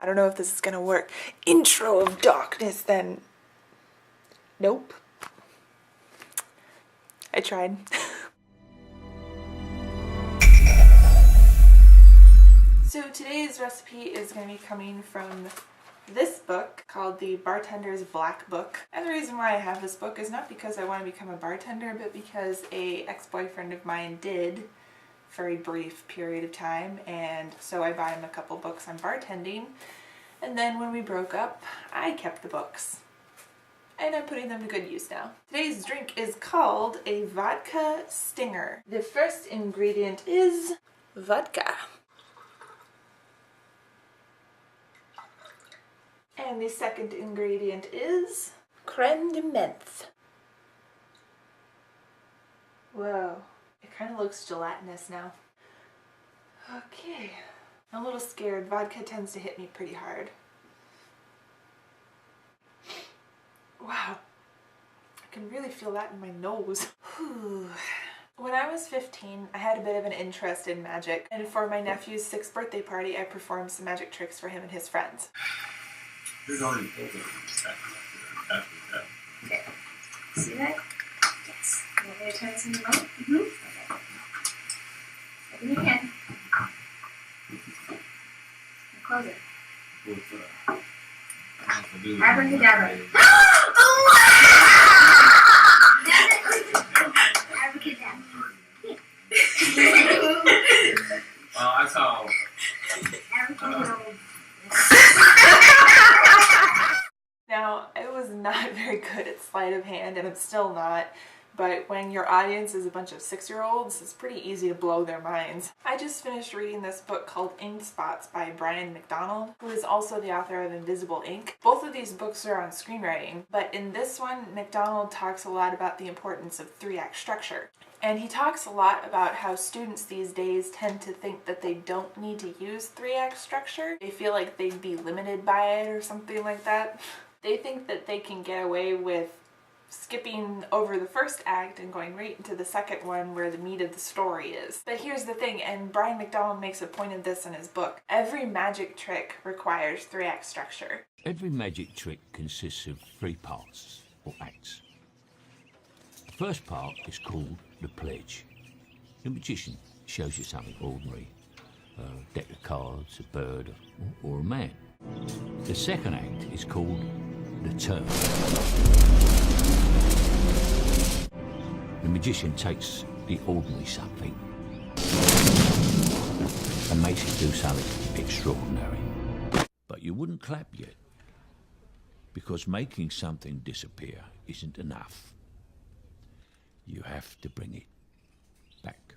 I don't know if this is gonna work. Intro of darkness then. Nope. I tried. So today's recipe is going to be coming from this book called The Bartender's Black Book. And the reason why I have this book is not because I want to become a bartender, but because a ex-boyfriend of mine did for a brief period of time, and so I bought him a couple books on bartending, and then when we broke up, I kept the books. And I'm putting them to good use now. Today's drink is called a vodka stinger. The first ingredient is vodka. And the second ingredient is creme de menthe. Whoa, it kind of looks gelatinous now. Okay, I'm a little scared. Vodka tends to hit me pretty hard. Wow, I can really feel that in my nose. When I was 15, I had a bit of an interest in magic, and for my nephew's 6th birthday party, I performed some magic tricks for him and his friends. There's already okay. See that? Yes. You want me to turn this in your mouth? Mm-hmm. Okay. Open your hand. Now close it. Abracadabra. Abracadabra. I saw. Abracadabra. Now, I was not very good at sleight of hand, and I'm still not, but when your audience is a bunch of 6-year-olds, it's pretty easy to blow their minds. I just finished reading this book called Ink Spots by Brian McDonald, who is also the author of Invisible Ink. Both of these books are on screenwriting, but in this one, McDonald talks a lot about the importance of 3-act structure. And he talks a lot about how students these days tend to think that they don't need to use 3-act structure. They feel like they'd be limited by it or something like that. They think that they can get away with skipping over the first act and going right into the second one where the meat of the story is. But here's the thing, and Brian McDonald makes a point of this in his book. Every magic trick requires 3-act structure. Every magic trick consists of 3 parts, or acts. The first part is called the pledge. The magician shows you something ordinary, a deck of cards, a bird, or a man. The second act is called the turn. The magician takes the ordinary something and makes it do something extraordinary. But you wouldn't clap yet, because making something disappear isn't enough. You have to bring it back.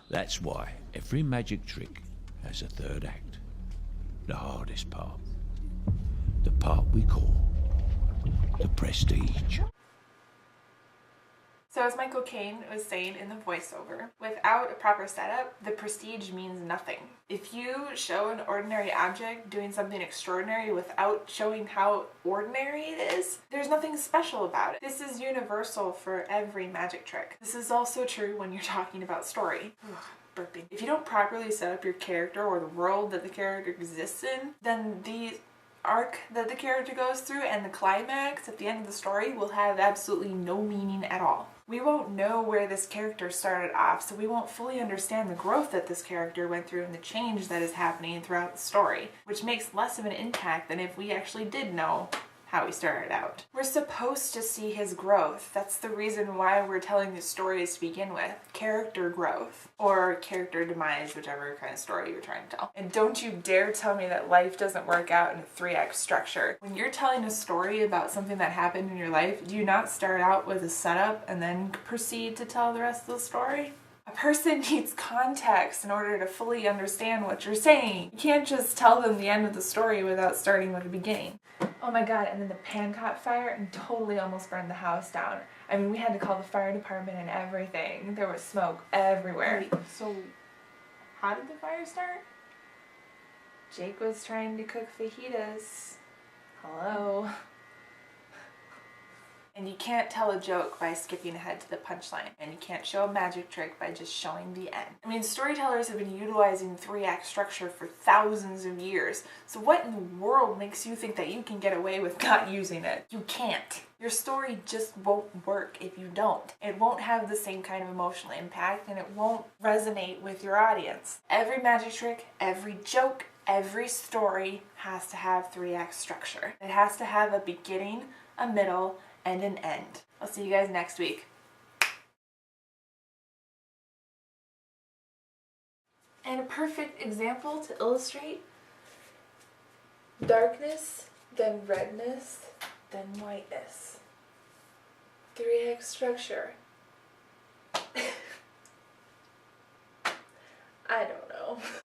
That's why every magic trick has a 3rd act. The hardest part. The part we call the prestige. So as Michael Caine was saying in the voiceover, without a proper setup, the prestige means nothing. If you show an ordinary object doing something extraordinary without showing how ordinary it is, there's nothing special about it. This is universal for every magic trick. This is also true when you're talking about story. Burping. If you don't properly set up your character or the world that the character exists in, then the arc that the character goes through and the climax at the end of the story will have absolutely no meaning at all. We won't know where this character started off, so we won't fully understand the growth that this character went through and the change that is happening throughout the story, which makes less of an impact than if we actually did know how he started out. We're supposed to see his growth. That's the reason why we're telling these stories to begin with. Character growth. Or character demise, whichever kind of story you're trying to tell. And don't you dare tell me that life doesn't work out in a 3-act structure. When you're telling a story about something that happened in your life, do you not start out with a setup and then proceed to tell the rest of the story? A person needs context in order to fully understand what you're saying. You can't just tell them the end of the story without starting with the beginning. Oh my god, and then the pan caught fire and totally almost burned the house down. I mean, we had to call the fire department and everything. There was smoke everywhere. Wait, so how did the fire start? Jake was trying to cook fajitas. Hello. And you can't tell a joke by skipping ahead to the punchline. And you can't show a magic trick by just showing the end. I mean, storytellers have been utilizing 3-act structure for thousands of years. So what in the world makes you think that you can get away with not using it? You can't. Your story just won't work if you don't. It won't have the same kind of emotional impact, and it won't resonate with your audience. Every magic trick, every joke, every story has to have 3-act structure. It has to have a beginning, a middle, and an end. I'll see you guys next week. And a perfect example to illustrate darkness, then redness, then whiteness. 3-act structure. I don't know.